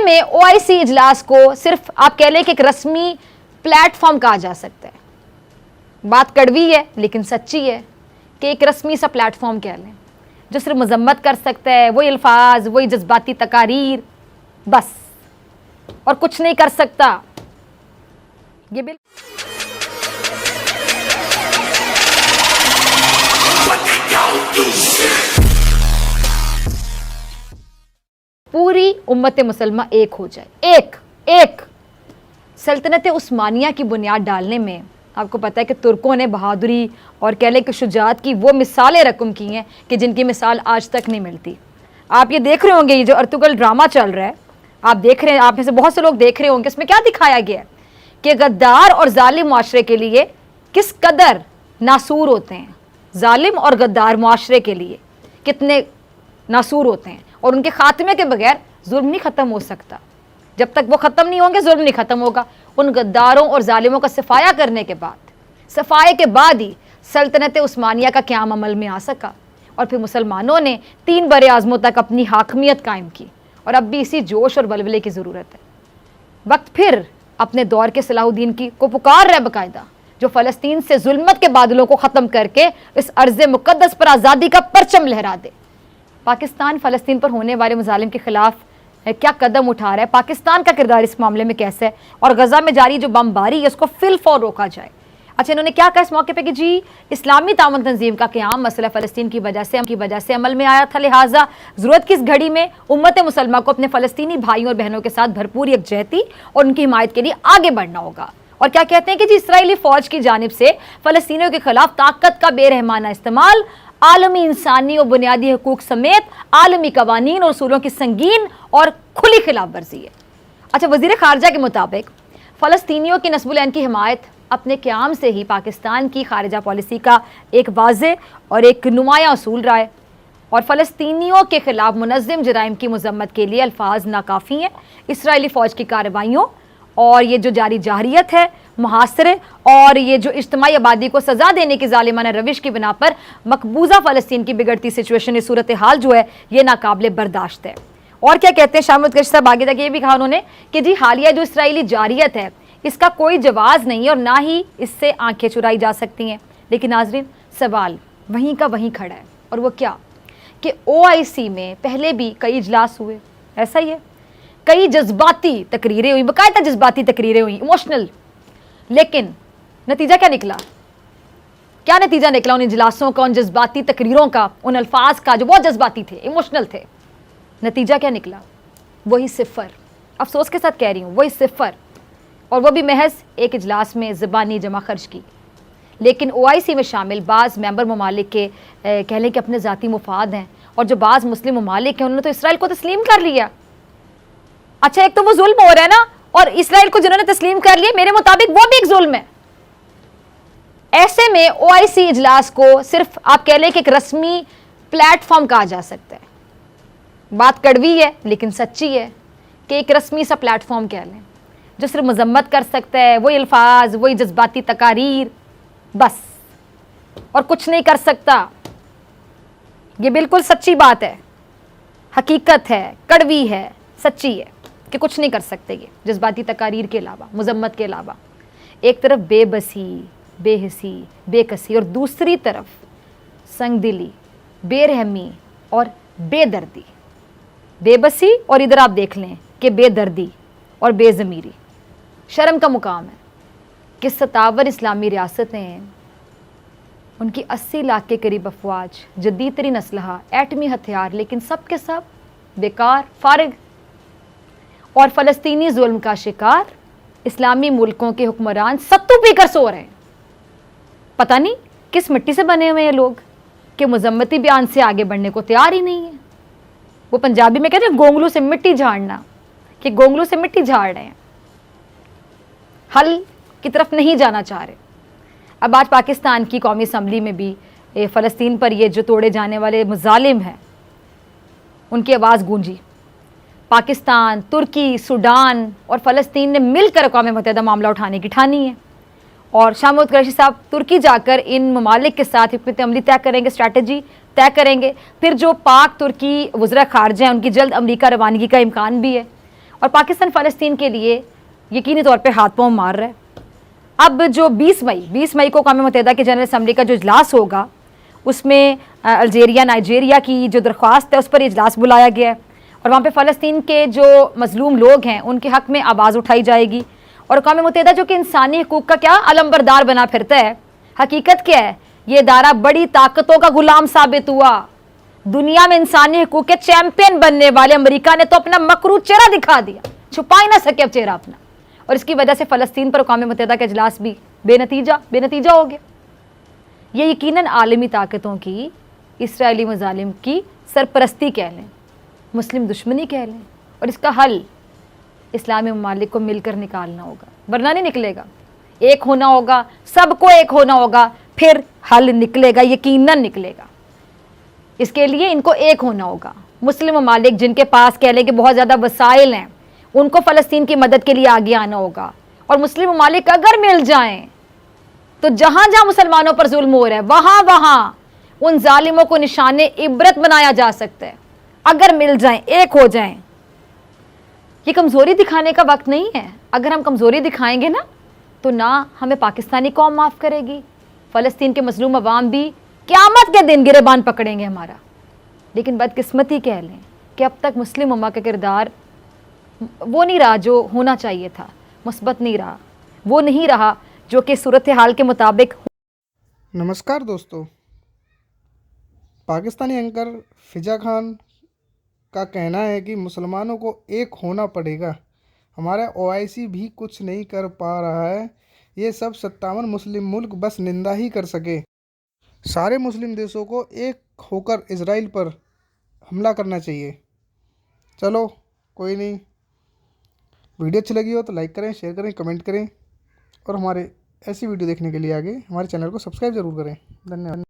میں OIC اجلاس کو صرف آپ کہہ لیں کہ ایک رسمی پلیٹ فارم کہا جا سکتا ہے. بات کڑوی ہے لیکن سچی ہے کہ ایک رسمی سا پلیٹ فارم کہہ لیں جو صرف مذمت کر سکتا ہے, وہی الفاظ, وہی جذباتی تقاریر, بس, اور کچھ نہیں کر سکتا. یہ پوری امت مسلمہ ایک ہو جائے, ایک سلطنت عثمانیہ کی بنیاد ڈالنے میں آپ کو پتہ ہے کہ ترکوں نے بہادری اور کہہ لیں کہ شجاعت کی وہ مثالیں رقم کی ہیں کہ جن کی مثال آج تک نہیں ملتی. آپ یہ دیکھ رہے ہوں گے, یہ جو ارطغرل ڈرامہ چل رہا ہے, آپ دیکھ رہے ہیں, آپ میں سے بہت سے لوگ دیکھ رہے ہوں گے, اس میں کیا دکھایا گیا ہے کہ غدار اور ظالم معاشرے کے لیے کس قدر ناسور ہوتے ہیں. ظالم اور غدار معاشرے کے لیے کتنے ناسور ہوتے ہیں, اور ان کے خاتمے کے بغیر ظلم نہیں ختم ہو سکتا. جب تک وہ ختم نہیں ہوں گے ظلم نہیں ختم ہوگا. ان غداروں اور ظالموں کا صفایا کرنے کے بعد, صفائے کے بعد ہی سلطنت عثمانیہ کا قیام عمل میں آ سکا, اور پھر مسلمانوں نے 3 براعظموں تک اپنی حاکمیت قائم کی, اور اب بھی اسی جوش اور ولولے کی ضرورت ہے. وقت پھر اپنے دور کے صلاح الدین کی کو پکار رہا ہے باقاعدہ, جو فلسطین سے ظلمت کے بادلوں کو ختم کر کے اس ارض مقدس پر آزادی کا پرچم لہرا دے. پاکستان فلسطین پر ہونے والے مظالم کے خلاف کیا قدم اٹھا رہا ہے, پاکستان کا کردار اس معاملے میں کیسا ہے, اور غزہ میں جاری جو بمباری ہے اس کو فی الفور روکا جائے. اچھا, انہوں نے کیا کہا اس موقع پہ کہ جی اسلامی تعاون تنظیم کا قیام مسئلہ فلسطین کی وجہ سے عمل میں آیا تھا, لہٰذا ضرورت کی اس گھڑی میں امت مسلمہ کو اپنے فلسطینی بھائیوں اور بہنوں کے ساتھ بھرپور یکجہتی اور ان کی حمایت کے لیے آگے بڑھنا ہوگا. اور کیا کہتے ہیں کہ جی اسرائیلی فوج کی جانب سے فلسطینیوں کے خلاف طاقت کا بے رحمانہ استعمال عالمی انسانی اور بنیادی حقوق سمیت عالمی قوانین اور اصولوں کی سنگین اور کھلی خلاف ورزی ہے. اچھا, وزیر خارجہ کے مطابق فلسطینیوں کی نصب العین کی حمایت اپنے قیام سے ہی پاکستان کی خارجہ پالیسی کا ایک واضح اور ایک نمایاں اصول رہا ہے, اور فلسطینیوں کے خلاف منظم جرائم کی مذمت کے لیے الفاظ ناکافی ہیں. اسرائیلی فوج کی کارروائیوں اور یہ جو جاری جارحیت ہے, محاصرے اور یہ جو اجتماعی آبادی کو سزا دینے کی ظالمانہ روش کی بنا پر مقبوضہ فلسطین کی بگڑتی سچویشن, صورتحال جو ہے یہ ناقابل برداشت ہے. اور کیا کہتے ہیں شاہ محمود قریشی صاحب, آگے تک یہ بھی کہا انہوں نے کہ جی حالیہ جو اسرائیلی جارحیت ہے اس کا کوئی جواز نہیں اور نہ ہی اس سے آنکھیں چرائی جا سکتی ہیں. لیکن ناظرین, سوال وہیں کا وہیں کھڑا ہے, اور وہ کیا کہ OIC میں پہلے بھی کئی اجلاس ہوئے, ایسا ہی ہے, کئی جذباتی تقریریں ہوئی, باقاعدہ جذباتی تقریریں ہوئی, ایموشنل, لیکن نتیجہ کیا نکلا؟ کیا نتیجہ نکلا ان اجلاسوں کا, ان جذباتی تقریروں کا, ان الفاظ کا جو بہت جذباتی تھے, ایموشنل تھے؟ نتیجہ کیا نکلا؟ وہی صفر. افسوس کے ساتھ کہہ رہی ہوں, وہی صفر, اور وہ بھی محض ایک اجلاس میں زبانی جمع خرچ کی. لیکن OIC میں شامل بعض ممبر ممالک کے کہہ لیں کہ اپنے ذاتی مفاد ہیں, اور جو بعض مسلم ممالک ہیں انہوں نے تو اسرائیل کو تسلیم کر لیا. اچھا, ایک تو وہ ظلم ہو رہا ہے نا, اور اسرائیل کو جنہوں نے تسلیم کر لیا میرے مطابق وہ بھی ایک ظلم ہے. ایسے میں OIC اجلاس کو صرف آپ کہہ لیں کہ ایک رسمی پلیٹ فارم کہا جا سکتا ہے. بات کڑوی ہے لیکن سچی ہے کہ ایک رسمی سا پلیٹ فارم کہہ لیں جو صرف مذمت کر سکتا ہے, وہی الفاظ, وہی جذباتی تقاریر, بس, اور کچھ نہیں کر سکتا. یہ بالکل سچی بات ہے, حقیقت ہے, کڑوی ہے, سچی ہے کہ کچھ نہیں کر سکتے یہ جذباتی تقاریر کے علاوہ, مذمت کے علاوہ. ایک طرف بے بسی, بے حسی, بے کسی, اور دوسری طرف سنگ دلی, بے رحمی اور بے دردی. بے بسی اور ادھر آپ دیکھ لیں کہ بے دردی اور بے ضمیری. شرم کا مقام ہے کہ 57 اسلامی ریاستیں ہیں, ان کی 80 لاکھ کے قریب افواج, جدید ترین اسلحہ, ایٹمی ہتھیار, لیکن سب کے سب بیکار, فارغ, اور فلسطینی ظلم کا شکار اسلامی ملکوں کے حکمران ستو پی کر سو رہے ہیں. پتہ نہیں کس مٹی سے بنے ہوئے ہیں لوگ کہ مذمتی بیان سے آگے بڑھنے کو تیار ہی نہیں ہے. وہ پنجابی میں کہتے ہیں گونگلو سے مٹی جھاڑنا, کہ گونگلو سے مٹی جھاڑ رہے ہیں, حل کی طرف نہیں جانا چاہ رہے. اب آج پاکستان کی قومی اسمبلی میں بھی فلسطین پر یہ جو توڑے جانے والے مظالم ہیں ان کی آواز گونجی. پاکستان, ترکی, سوڈان اور فلسطین نے مل کر اقوام متحدہ معاملہ اٹھانے کی ٹھانی ہے, اور شاہ محمود قریشی صاحب ترکی جا کر ان ممالک کے ساتھ حکمت عملی طے کریں گے, اسٹریٹجی طے کریں گے. پھر جو پاک ترکی وزراء خارجہ ہیں ان کی جلد امریکہ روانگی کا امکان بھی ہے, اور پاکستان فلسطین کے لیے یقینی طور پہ ہاتھ پاؤں مار رہا ہے۔ اب جو 20 مئی کو اقوام متحدہ کے جنرل اسمبلی کا جو اجلاس ہوگا، اس میں الجیریا، نائجیریا کی جو درخواست ہے اس پر اجلاس بلایا گیا ہے، اور وہاں پہ فلسطین کے جو مظلوم لوگ ہیں ان کے حق میں آواز اٹھائی جائے گی۔ اور اقوام متحدہ جو کہ انسانی حقوق کا کیا علمبردار بنا پھرتا ہے، حقیقت کیا ہے؟ یہ ادارہ بڑی طاقتوں کا غلام ثابت ہوا۔ دنیا میں انسانی حقوق کے چیمپئن بننے والے امریکہ نے تو اپنا مکروہ چہرہ دکھا دیا، چھپا ہی نہ سکے اب چہرہ اپنا، اور اس کی وجہ سے فلسطین پر اقوام متحدہ کا اجلاس بھی بے نتیجہ ہو گیا۔ یہ یقیناً عالمی طاقتوں کی، اسرائیلی مظالم کی سرپرستی کہہ لیں، مسلم دشمنی کہہ لیں، اور اس کا حل اسلامی ممالک کو مل کر نکالنا ہوگا، ورنہ نہیں نکلے گا۔ ایک ہونا ہوگا، سب کو ایک ہونا ہوگا، پھر حل نکلے گا، یقیناً نکلے گا۔ اس کے لیے ان کو ایک ہونا ہوگا۔ مسلم ممالک جن کے پاس کہہ لیں کہ بہت زیادہ وسائل ہیں، ان کو فلسطین کی مدد کے لیے آگے آنا ہوگا، اور مسلم ممالک اگر مل جائیں تو جہاں جہاں مسلمانوں پر ظلم ہو رہا ہے وہاں ان ظالموں کو نشان عبرت بنایا جا سکتا ہے، اگر مل جائیں، ایک ہو جائیں۔ یہ کمزوری دکھانے کا وقت نہیں ہے۔ اگر ہم کمزوری دکھائیں گے نا تو نہ ہمیں پاکستانی قوم معاف کرے گی، فلسطین کے مظلوم عوام بھی قیامت کے دن گریبان پکڑیں گے ہمارا۔ لیکن بدقسمتی کہہ لیں کہ اب تک مسلم امہ کا کردار وہ نہیں رہا جو ہونا چاہیے تھا، مثبت نہیں رہا، وہ نہیں رہا جو کہ صورتحال کے مطابق۔ نمسکار دوستو، پاکستانی اینکر فضا خان کا کہنا ہے کہ مسلمانوں کو ایک ہونا پڑے گا، ہمارا OIC بھی کچھ نہیں کر پا رہا ہے، یہ سب 57 مسلم ملک بس نندا ہی کر سکے۔ سارے مسلم دیشوں کو ایک ہو کر اسرائیل پر حملہ کرنا چاہیے۔ چلو کوئی نہیں، ویڈیو اچھی لگی ہو تو لائک کریں، شیئر کریں، کمنٹ کریں، اور ہمارے ایسی ویڈیو دیکھنے کے لیے آگے ہمارے چینل کو سبسکرائب ضرور کریں۔ دھنیہ واد۔